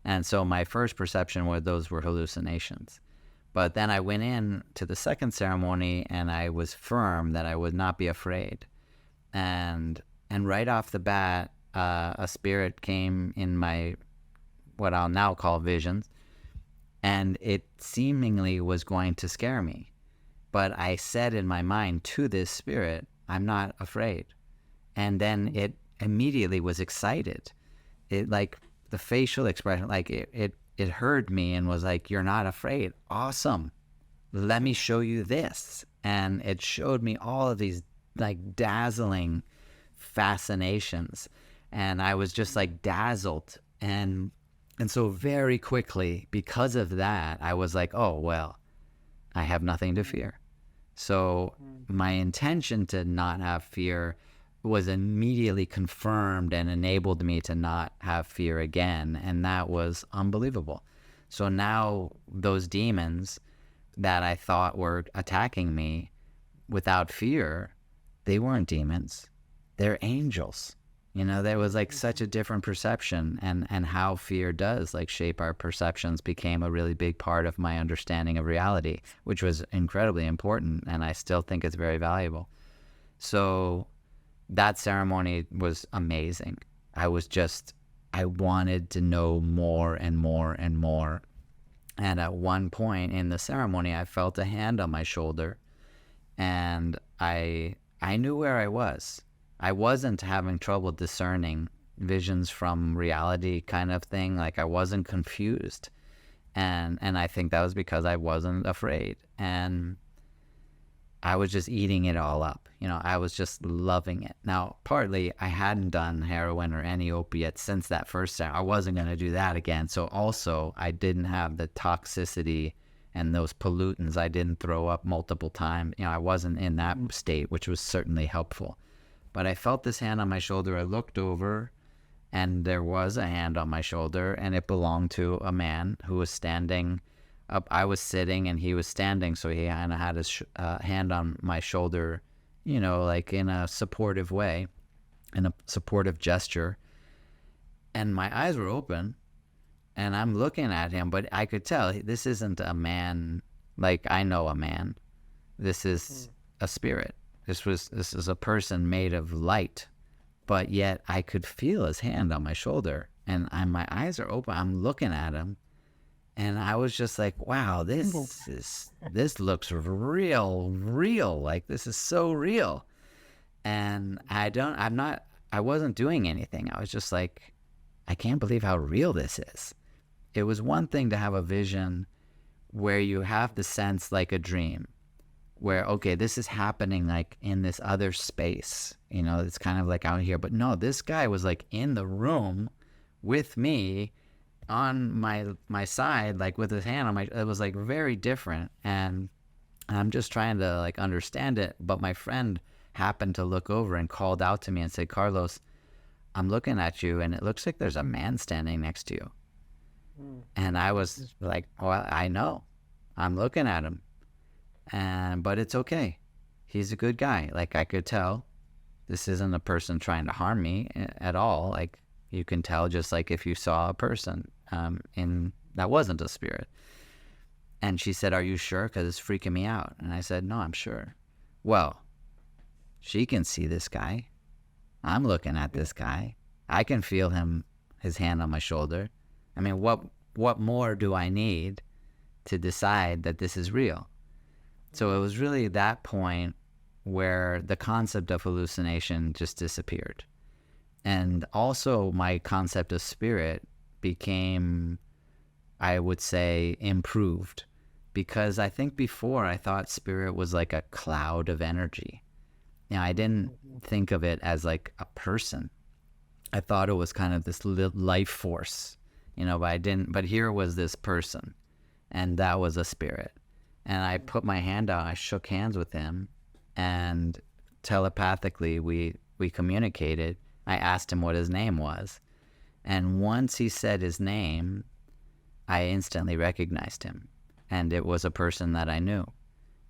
And so my first perception was those were hallucinations. But then I went in to the second ceremony, and I was firm that I would not be afraid. And right off the bat, a spirit came in my, what I'll now call visions, and it seemingly was going to scare me. But I said in my mind to this spirit, I'm not afraid. And then it immediately was excited. It, like, the facial expression, like it heard me and was like, you're not afraid. Awesome. Let me show you this. And it showed me all of these, like, dazzling fascinations. And I was just, like, dazzled. And And so very quickly, because of that, I was like, oh, well, I have nothing to fear. So my intention to not have fear was immediately confirmed and enabled me to not have fear again. And that was unbelievable. So now those demons that I thought were attacking me without fear, they weren't demons. They're angels. You know, there was like such a different perception, and how fear does like shape our perceptions became a really big part of my understanding of reality, which was incredibly important. And I still think it's very valuable. So that ceremony was amazing. I wanted to know more and more and more. And at one point in the ceremony, I felt a hand on my shoulder, and I knew where I was. I wasn't having trouble discerning visions from reality kind of thing. Like I wasn't confused. And I think that was because I wasn't afraid. And I was just eating it all up. You know, I was just loving it. Now, partly I hadn't done heroin or any opiates since that first time. I wasn't going to do that again. So also I didn't have the toxicity and those pollutants. I didn't throw up multiple times. You know, I wasn't in that state, which was certainly helpful. But I felt this hand on my shoulder. I looked over, and there was a hand on my shoulder, and it belonged to a man who was standing up. I was sitting, and he was standing, so he kind of had his hand on my shoulder, you know, like in a supportive way, in a supportive gesture. And my eyes were open, and I'm looking at him, but I could tell this isn't a man like I know a man. This is a spirit. This is a person made of light, but yet I could feel his hand on my shoulder, and my eyes are open. I'm looking at him, and I was just like, wow, this looks real. Like this is so real. And I wasn't doing anything. I was just like, I can't believe how real this is. It was one thing to have a vision where you have the sense like a dream, where, okay, this is happening like in this other space, you know, it's kind of like out here. But no, this guy was like in the room with me on my side, like with his hand on my, it was like very different. And I'm just trying to like understand it. But my friend happened to look over and called out to me and said, Carlos, I'm looking at you, and it looks like there's a man standing next to you. And I was like, well, I know, I'm looking at him. But it's okay. He's a good guy. Like I could tell this isn't a person trying to harm me at all. Like you can tell just like if you saw a person that wasn't a spirit. And she said, are you sure? Because it's freaking me out. And I said, no, I'm sure. Well, she can see this guy. I'm looking at this guy. I can feel his hand on my shoulder. I mean, what more do I need to decide that this is real? So it was really that point where the concept of hallucination just disappeared. And also my concept of spirit became, I would say, improved. Because I think before I thought spirit was like a cloud of energy. You know, I didn't think of it as like a person. I thought it was kind of this life force, you know, but here was this person, and that was a spirit. And I put my hand out, I shook hands with him, and telepathically we communicated. I asked him what his name was. And once he said his name, I instantly recognized him. And it was a person that I knew.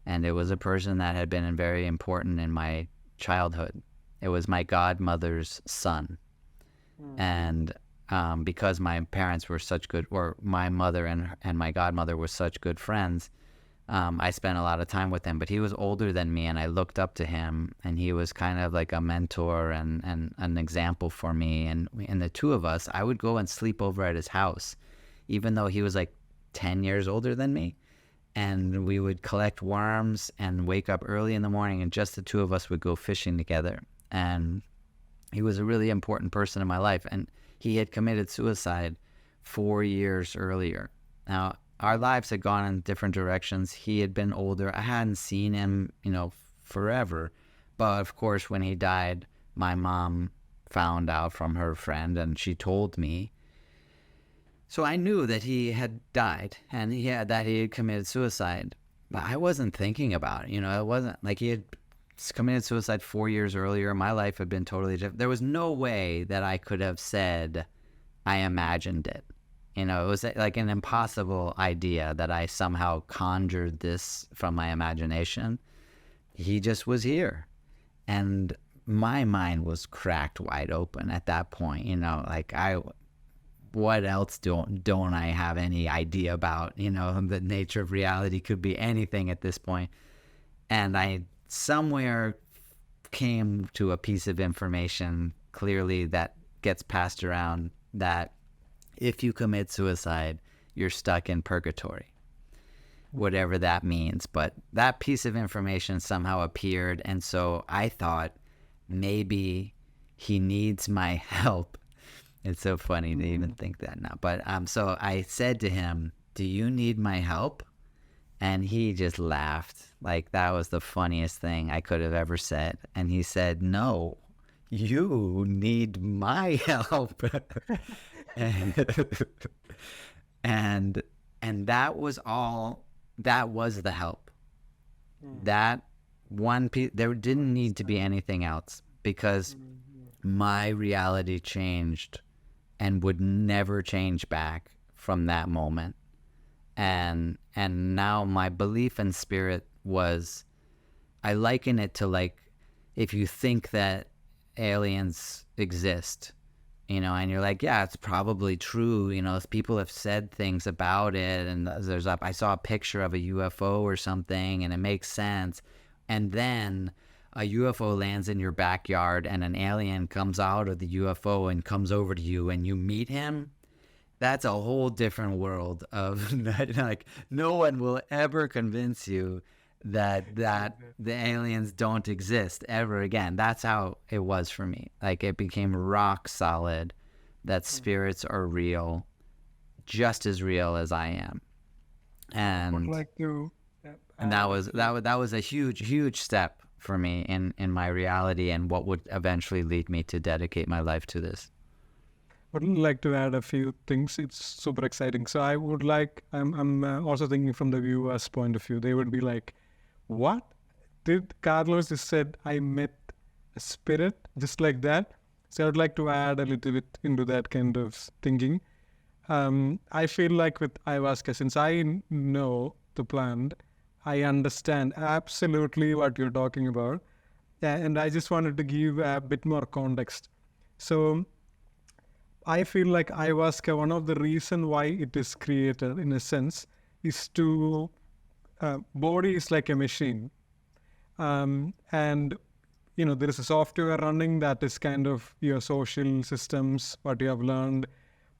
And it was a person that had been very important in my childhood. It was my godmother's son. And because my parents were such good, or my mother and my godmother were such good friends, I spent a lot of time with him. But he was older than me, and I looked up to him, and he was kind of like a mentor and an example for me. And the two of us, I would go and sleep over at his house, even though he was like 10 years older than me. And we would collect worms and wake up early in the morning, and just the two of us would go fishing together. And he was a really important person in my life. And he had committed suicide 4 years earlier. Now, our lives had gone in different directions. He had been older. I hadn't seen him, you know, forever. But of course, when he died, my mom found out from her friend, and she told me. So I knew that he had died and that he had committed suicide, but I wasn't thinking about it. It wasn't like he had committed suicide 4 years earlier. My life had been totally different. There was no way that I could have said I imagined it. It was like an impossible idea that I somehow conjured this from my imagination. He just was here. And my mind was cracked wide open at that point. What else don't I have any idea about? The nature of reality could be anything at this point. And I somewhere came to a piece of information clearly that gets passed around, that if you commit suicide, you're stuck in purgatory, whatever that means. But that piece of information somehow appeared, and so I thought maybe he needs my help. It's so funny to even think that now. But so I said to him, "Do you need my help?" And he just laughed. Like, that was the funniest thing I could have ever said. And he said, "No, you need my help." and that was all. That was the help. That one piece. There didn't need to be anything else, because my reality changed and would never change back from that moment. And now my belief in spirit was, I liken it to like, if you think that aliens exist, and you're like, yeah, it's probably true. People have said things about it, and I saw a picture of a UFO or something, and it makes sense. And then a UFO lands in your backyard, and an alien comes out of the UFO and comes over to you, and you meet him. That's a whole different world of, like, no one will ever convince you that the aliens don't exist ever again. That's how it was for me. Like, it became rock solid that spirits are real, just as real as I am. And that was a huge step for me in my reality, and what would eventually lead me to dedicate my life to this. I'd like to add a few things. It's super exciting. So I'm also thinking from the viewer's point of view. They would be like, what? Did Carlos just said I met a spirit just like that? So I would like to add a little bit into that kind of thinking. I feel like with ayahuasca, since I know the plant, I understand absolutely what you're talking about. And I just wanted to give a bit more context. So I feel like ayahuasca, one of the reasons why it is created, in a sense, is to, body is like a machine. And, there is a software running that is kind of your social systems, what you have learned.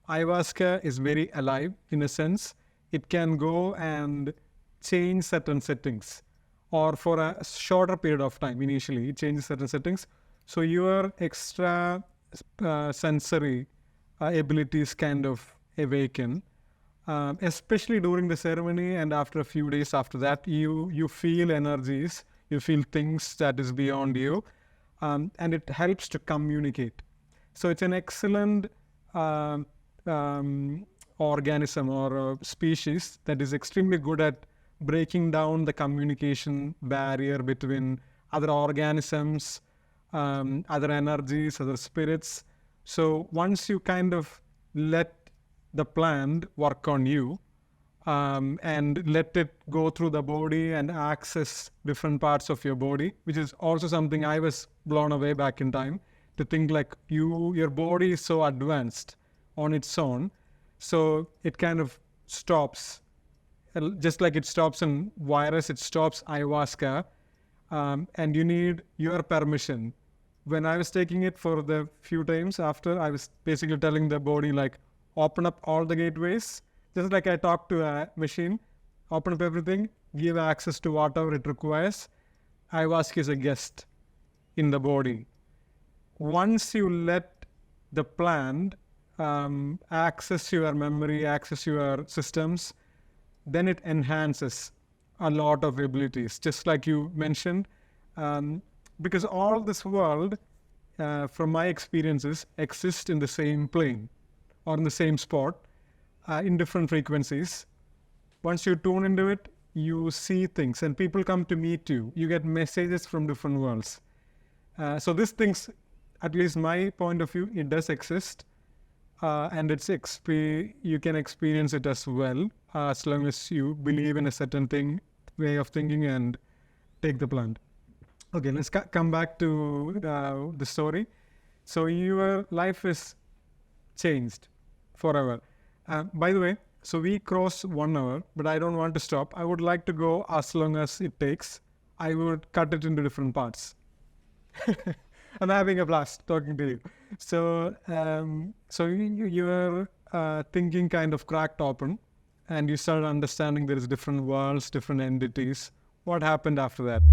Ayahuasca is very alive, in a sense. It can go and change certain settings, or for a shorter period of time, initially, it changes certain settings. So your extra sensory abilities kind of awaken, especially during the ceremony, and after a few days after that, you feel energies, you feel things that is beyond you, and it helps to communicate. So it's an excellent organism or species that is extremely good at breaking down the communication barrier between other organisms, other energies, other spirits. So once you kind of let the plant work on you, and let it go through the body and access different parts of your body, which is also something I was blown away back in time, to think like your body is so advanced on its own. So it kind of stops, just like it stops in virus, it stops ayahuasca, and you need your permission. When I was taking it for the few times after, I was basically telling the body, like, open up all the gateways, just like I talk to a machine, open up everything, give access to whatever it requires. Ayahuasca is a guest in the body. Once you let the plant access your memory, access your systems, then it enhances a lot of abilities, just like you mentioned. Because all this world, from my experiences, exists in the same plane or in the same spot. in different frequencies. Once you tune into it, you see things, and people come to meet you. You get messages from different worlds. So these things, at least my point of view, it does exist, and you can experience it as well, as long as you believe in a certain way of thinking and take the plant. Okay, let's come back to the story. So your life is changed forever. By the way, so we crossed 1 hour, but I don't want to stop. I would like to go as long as it takes. I would cut it into different parts. I'm having a blast talking to you. So, your thinking kind of cracked open, and you started understanding there is different worlds, different entities. What happened after that?